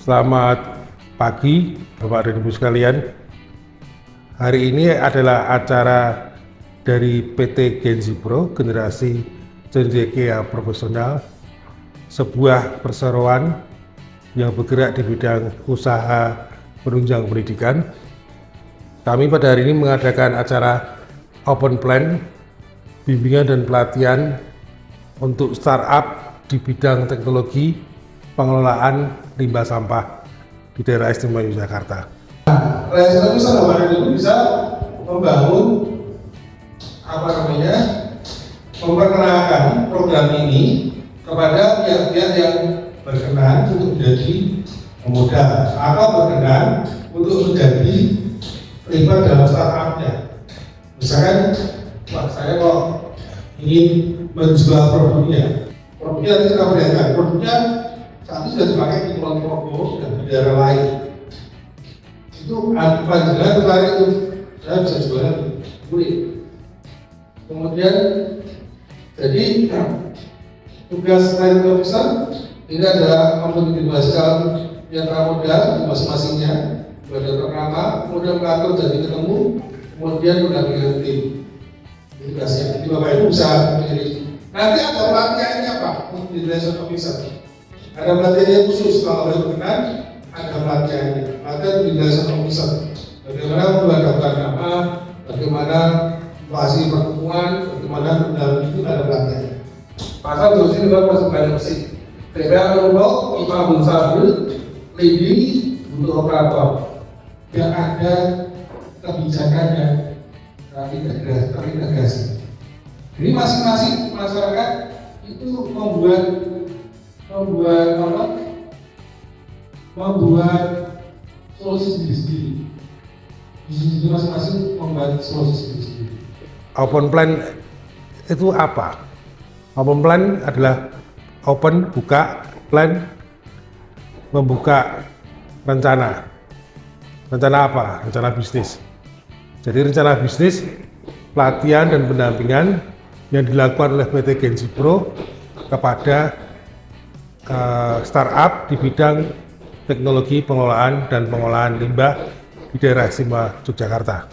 Selamat pagi Bapak dan Ibu sekalian. Hari ini adalah acara dari PT Genzipro Generasi Cendekia Profesional, sebuah perseroan yang bergerak di bidang usaha penunjang pendidikan. Kami pada hari ini mengadakan acara Open Plan, bimbingan dan pelatihan untuk startup di bidang teknologi pengelolaan limbah sampah di daerah istimewa Yogyakarta. Realisasi Bapak itu bisa membangun memperkenalkan program ini kepada pihak-pihak yang berkenan untuk menjadi modal atau berkenan untuk menjadi terlibat dalam startupnya. Misalkan, saya kok ingin menjual produknya nanti kita perlihatkan produknya saat ini sudah dipakai di Kulon Progo dan di daerah lain. Itu apabila tertarik itu saya bisa jualan kulit. Kemudian jadi tugas training officer ini adalah mengintegrasikan mitra modal di masing-masingnya, badan pertama, kemudian mengatur jadi ketemu, kemudian mendampingi tim. Integrasinya. Jadi Bapak Ibu bisa memilih. Nanti ada pelatihannya Pak, integration officer. Ada pelatihan khusus kalau berkenan, ada pelatihannya. Pelatihan integration officer. Bagaimana membuat daftar nama, bagaimana fasilitasi pertemuan, bagaimana dalam itu ada pelatihan. Pasal terus ini juga persembahan mesin. TPA Menurut IPA Bunsabil, leading untuk operator. Yang ada kebijakan yang terintegrasi. Jadi masing-masing masyarakat itu membuat solusi sendiri. Di masing-masing membuat solusi sendiri. Open Plan itu apa? Open Plan adalah open, buka, plan, membuka rencana. Rencana apa? Rencana bisnis. Jadi rencana bisnis, pelatihan dan pendampingan yang dilakukan oleh PT Genzipro kepada startup di bidang teknologi pengelolaan dan pengolahan limbah di daerah istimewa Yogyakarta.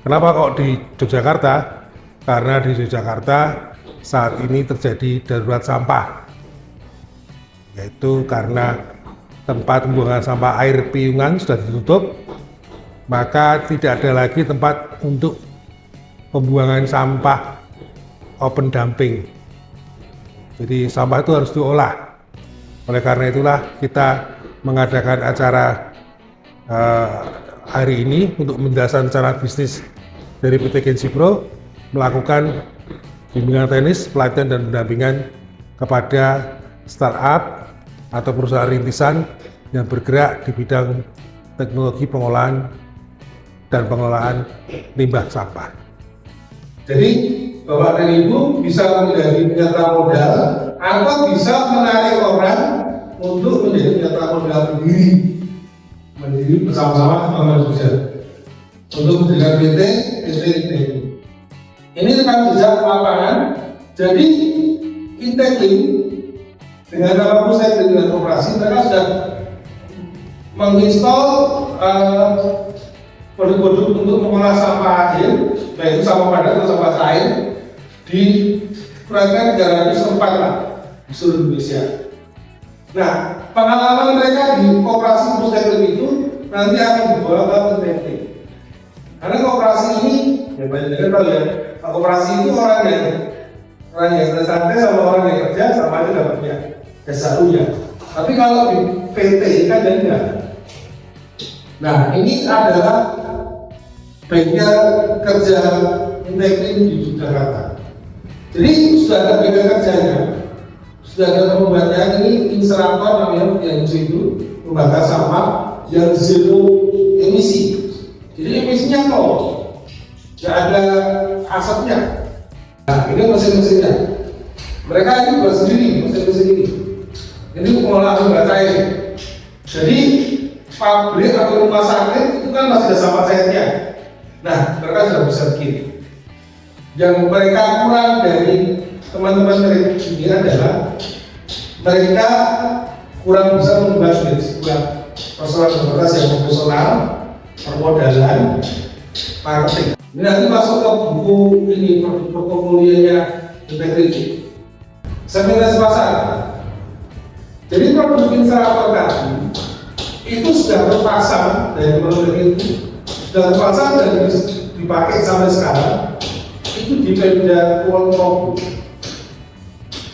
Kenapa kok di Yogyakarta? Karena di Yogyakarta saat ini terjadi darurat sampah, yaitu karena tempat pembuangan sampah air Piungan sudah ditutup, maka tidak ada lagi tempat untuk pembuangan sampah open dumping. Jadi sampah itu harus diolah. Oleh karena itulah kita mengadakan acara hari ini untuk menjelaskan cara bisnis dari PT Genzipro, melakukan bimbingan teknis, pelatihan dan pendampingan kepada startup atau perusahaan rintisan yang bergerak di bidang teknologi pengolahan dan pengelolaan limbah sampah. Jadi Bapak dan Ibu bisa menjadi mitra modal atau bisa menarik orang untuk menjadi mitra modal mandiri bersama-sama dengan Jogja untuk mendirikan PT ini. Ini rekam jejak lapangan. Jadi Inteklink dengan nama pusat dengan operasi mereka sudah menginstal produk-produk untuk mengolah sampah akhir, baik itu sampah padat atau sampah cair di kurang 300 tempat lah di seluruh Indonesia. Nah, pengalaman mereka di koperasi Pusteknik itu nanti akan dibawa ke Inteklink. Karena koperasi ini, ya banyak yang tahu ya, koperasi itu orang yang santai sama orang yang kerja sama aja dapatnya SAU-nya. Tapi kalau di PT kan jadi enggak. Nah, ini adalah bengkel kerja Inteklink di Yogyakarta. Jadi sudah ada bengkel kerjanya, sudah ada pembuatnya. Ini insinerator namanya yang itu membakar sampah yang zero emisi. Jadi emisinya nol, nggak ada asapnya. Nah, ini mesin-mesinnya. Mereka ini buat sendiri mesin-mesin ini. Ini pengolahan limbah cair. Jadi pabrik atau rumah sakit itu kan masih ada sampah cairnya. Nah, mereka sudah bisa bikin. Yang mereka kurang dari teman-teman mereka ini adalah mereka kurang bisa membahas dari sebuah persoalan terbatas yang profesional, permodalan, marketing. Ini nanti masuk ke buku ini, portfolionya integrity. Segmentasi pasar. Jadi produk infrastruktur tadi itu sudah terpasang dari produk itu, sudah terpasang dan dipakai sampai sekarang. Itu di Pemda Kulon Progo.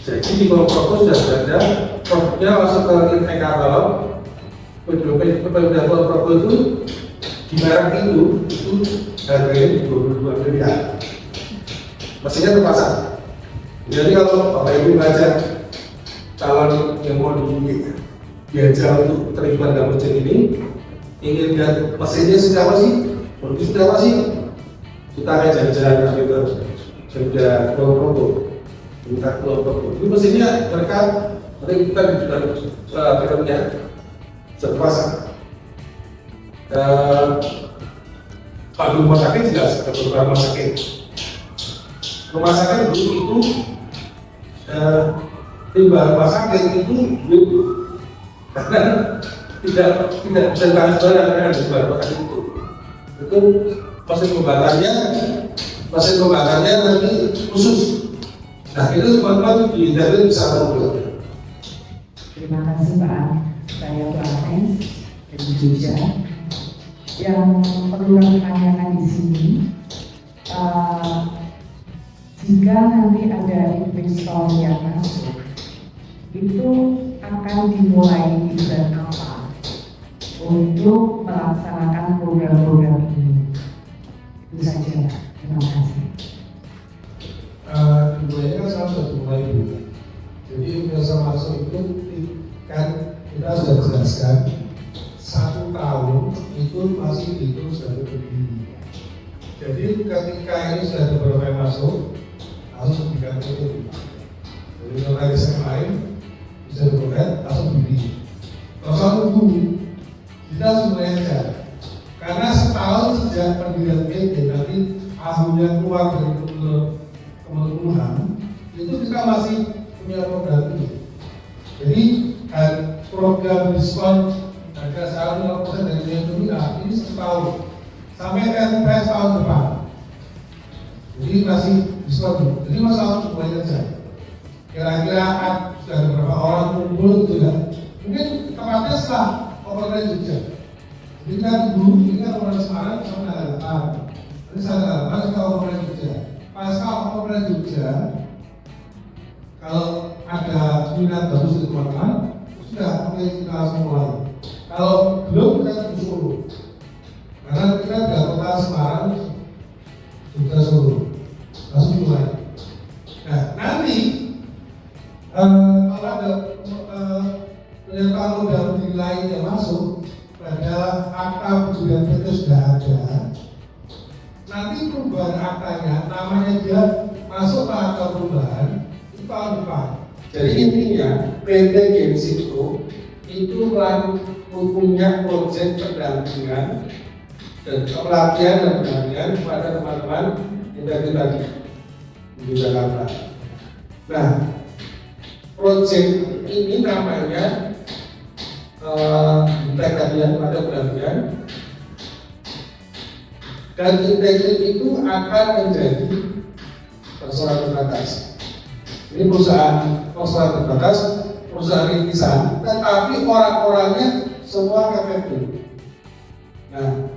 Jadi di Kulon Progo sudah ada produknya masuk ke internet katalog. Pemda Kulon Progo itu di merek itu harganya 22 miliar. Mesinnya terpasang. Jadi kalau Bapak Ibu ngajak calon yang mau diajak untuk terlibat dalam mesin ini, ingin lihat mesinnya sudah apa sih? Produksi sudah apa sih? Kita akan jalan-jalan ke Pemda Kulon Progo. Minta Kulon Progo. Ini mesinnya mereka kita juga filmnya terpasang. Kalau rumah sakit jelas ada beberapa rumah sakit. Rumah sakit dulu itu timbal rumah sakit itu karena tidak bisa dibahas karena di rumah sakit itu mesin pembakarnya nanti khusus. Nah itu teman-teman di internet bisa mengukur. Terima kasih Pak. Saya Pranes dari Jogja. Yang perlu kami tanyakan di sini, jika nanti ada investor yang masuk, itu akan dimulai di bulan apa untuk melaksanakan program-program ini? Itu saja. Terima kasih. Dimulainya kan satu mulai dulu. Jadi investor masuk itu kan kita sudah jelaskan 1 tahun itu masih dihitung sebagai berdiri. Jadi ketika ini sudah ada beberapa yang masuk, langsung diganti itu. Jadi kalau yang lain bisa dibuat langsung berdiri. Kalau tunggu, kita semuanya aja. Karena setahun sejak pendirian PT nanti akhirnya keluar dari kementerian itu kita masih punya program ini. Jadi program diskon harga saham 5% dari nilai ini setahun sampai TNPS tahun depan. Jadi masih diskon. Jadi masalah semuanya saja. Kira-kira sudah beberapa orang kumpul gitu ya. Mungkin tepatnya setelah Overland Jogja. Jadi kan dulu ini kan Overland Semarang sama Nagara. Ini saya Nagara ke Overland Jogja. Pasca Overland Jogja, kalau ada minat bagus di teman-teman, sudah kita langsung mulai. Kalau belum kita tunggu Solo, karena kita sudah kota Semarang, juga Solo, langsung mulai. Nah nanti kalau ada pernyataan modal lain yang masuk, adalah akta penjualan PT sudah ada. Nanti perubahan aktanya, namanya dia masuk ke akta perubahan itu tahun depan. Jadi intinya PT Gensico itu punya proyek pendampingan dan pelatihan dan pendampingan kepada teman-teman yang tadi di Jakarta. Nah, proyek ini namanya pendampingan pada pendampingan, dan integrity itu akan menjadi persoalan terbatas. Ini perusahaan terbatas, perusahaan rintisan, tetapi orang-orangnya semua KPP. Nah,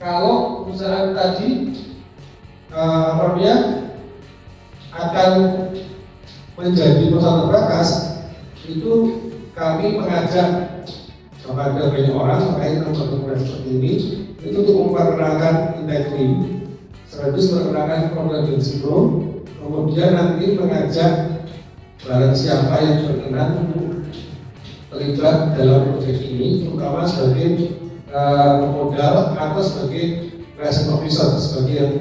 kalau perusahaan tadi akan menjadi perusahaan terbatas, itu kami mengajak kepada banyak orang terkait dengan program seperti ini, itu untuk memperkenalkan integrity, sekaligus memperkenalkan program Gensico, kemudian nanti mengajak barang siapa yang berkenan untuk terlibat dalam proyek ini, terutama sebagai pemodal atau sebagai license officer, sebagai yang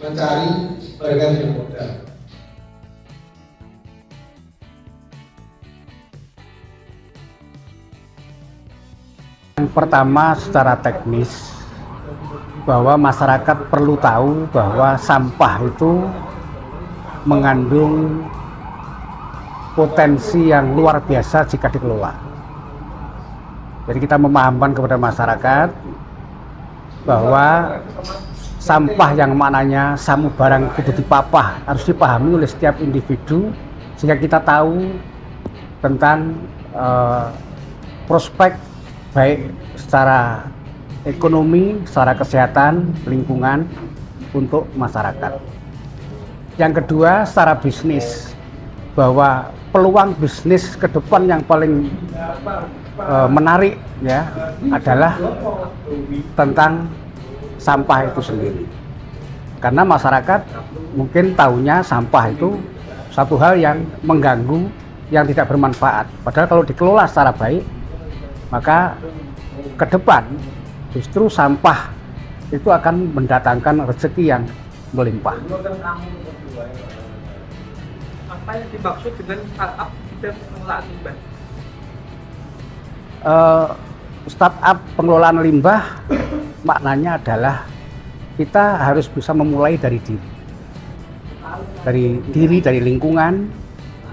mencari mereka yang modal. Yang pertama secara teknis, bahwa masyarakat perlu tahu bahwa sampah itu mengandung potensi yang luar biasa jika dikelola. Jadi kita memahamkan kepada masyarakat bahwa sampah yang maknanya samu barang kudu dipapah harus dipahami oleh setiap individu, sehingga kita tahu tentang prospek baik secara ekonomi, secara kesehatan, lingkungan untuk masyarakat. Yang kedua, secara bisnis, bahwa peluang bisnis ke depan yang paling menarik ya adalah tentang sampah itu sendiri. Karena masyarakat mungkin tahunya sampah itu satu hal yang mengganggu, yang tidak bermanfaat. Padahal kalau dikelola secara baik, maka ke depan justru sampah itu akan mendatangkan rezeki yang melimpah. Apa yang dimaksud dengan startup bidang pengelolaan limbah? Startup pengelolaan limbah maknanya adalah kita harus bisa memulai dari diri, dari lingkungan,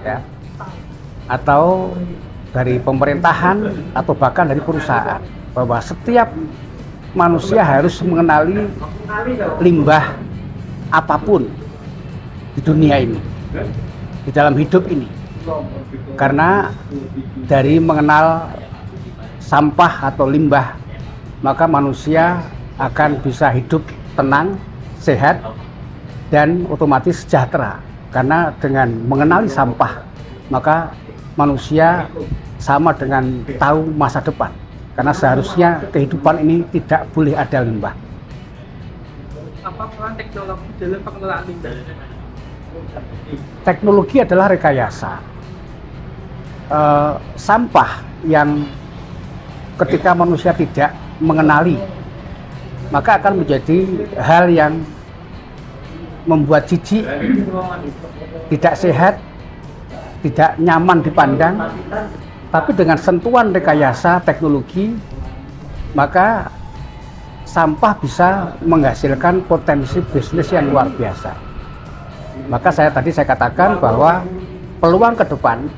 ya, atau dari pemerintahan, atau bahkan dari perusahaan, bahwa setiap manusia harus mengenali limbah apapun di dunia ini, di dalam hidup ini. Karena dari mengenal sampah atau limbah, maka manusia akan bisa hidup tenang, sehat, dan otomatis sejahtera. Karena dengan mengenali sampah, maka manusia sama dengan tahu masa depan. Karena seharusnya kehidupan ini tidak boleh ada limbah. Apa peran teknologi dalam pengelolaan limbah? Teknologi adalah rekayasa. Sampah yang ketika manusia tidak mengenali, maka akan menjadi hal yang membuat jijik, tidak sehat, tidak nyaman dipandang. Tapi dengan sentuhan rekayasa teknologi, maka sampah bisa menghasilkan potensi bisnis yang luar biasa. Maka saya katakan bahwa peluang ke depan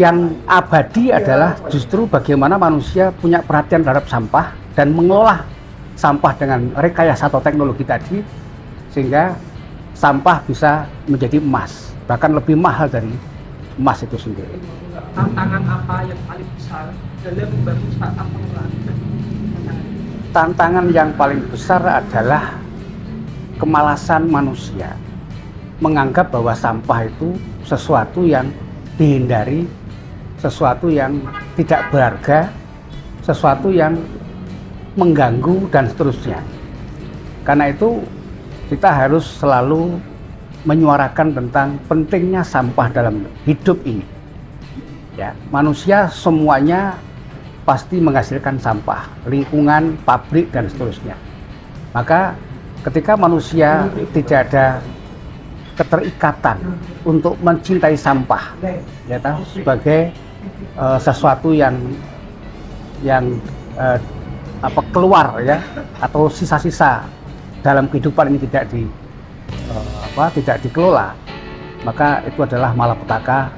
yang abadi adalah justru bagaimana manusia punya perhatian terhadap sampah dan mengolah sampah dengan rekayasa atau teknologi tadi, sehingga sampah bisa menjadi emas, bahkan lebih mahal dari emas itu sendiri. Tantangan apa yang paling besar dalam membangun startup pengelolaan limbah? Tantangan yang paling besar adalah kemalasan manusia menganggap bahwa sampah itu sesuatu yang dihindari, sesuatu yang tidak berharga, sesuatu yang mengganggu, dan seterusnya. Karena itu kita harus selalu menyuarakan tentang pentingnya sampah dalam hidup ini. Ya, manusia semuanya pasti menghasilkan sampah, lingkungan, pabrik, dan seterusnya. Maka ketika manusia tidak ada keterikatan untuk mencintai sampah, ya, sebagai sesuatu yang keluar, ya, atau sisa-sisa dalam kehidupan ini tidak dikelola, maka itu adalah malapetaka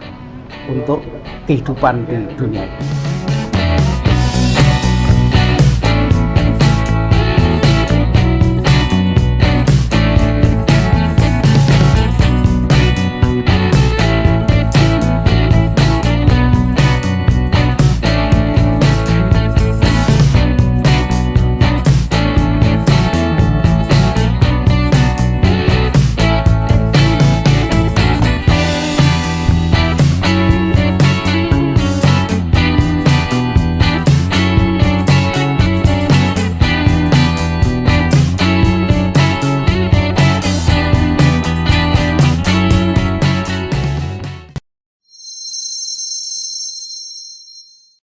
untuk kehidupan di dunia ini.